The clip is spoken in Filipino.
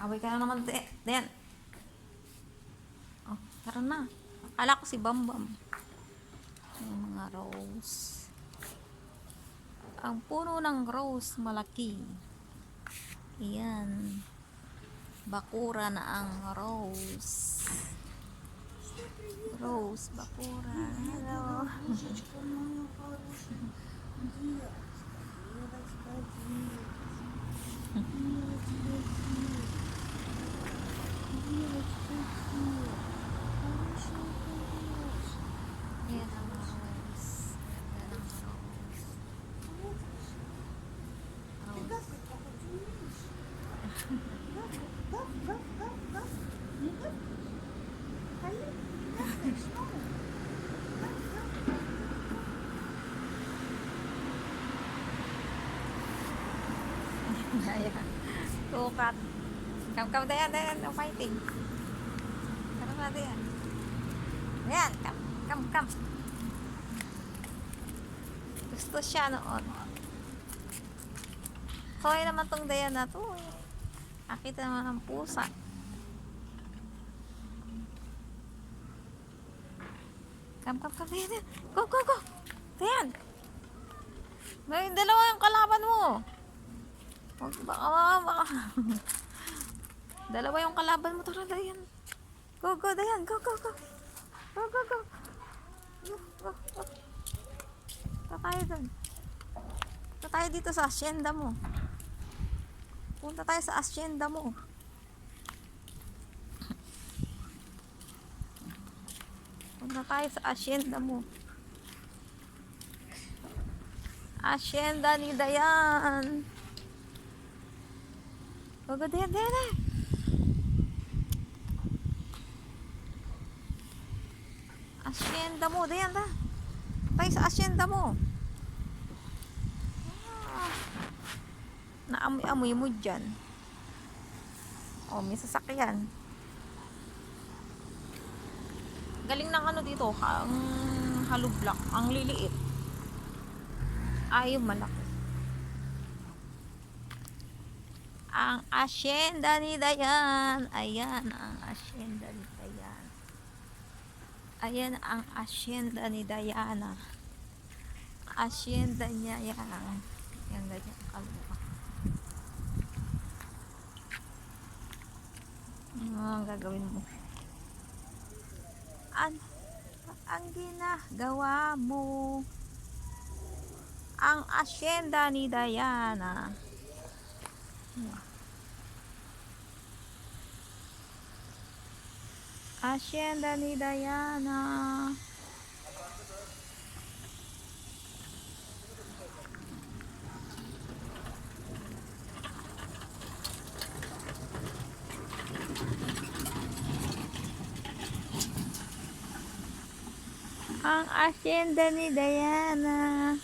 Away ka na naman, Den. Oh, tara na. Akala ko si Bambam. Yung mga rose. Ang puno ng rose malaki. Iyan. Bakura na ang rose. Rose, bakura. Hello. Ayan ang rose. Ganda ng rose. Ayan. Tukat. Kam, dayan. No fighting. Tara na, dayan. Ayan. Kam. Gusto siya noon. Hoy naman tong dayan na to. Nakita naman ang pusa. Kam, dayan. Go. Dayan. May dalawa yung kalaban mo. Baka. Dalawa yung kalaban mo. Tara, dayan. Go, dayan. Go. Go. Punta tayo dun. Punta tayo dito sa asyenda mo. Punta tayo sa asyenda mo. Punta tayo sa asyenda mo. Asyenda ni Dayan. Go, Dayan. Asyenda mo, Dayan. Tayo sa asyenda mo. Naamoy-amoy mo dyan. May sasakyan. Galing ng ano dito, ang hollow block, ang liliit. Yung malaki. Ang asyenda ni Dayan. Ayan ang asyenda ni Dayan. Ayan ang asyenda ni Diana. Asyenda niya yan. Yan ganyan kalma. Ang gagawin mo. Ang ginagawa mo. Ang asyenda ni Diana. Asyenda ni Diana. Ang asyenda ni Diana.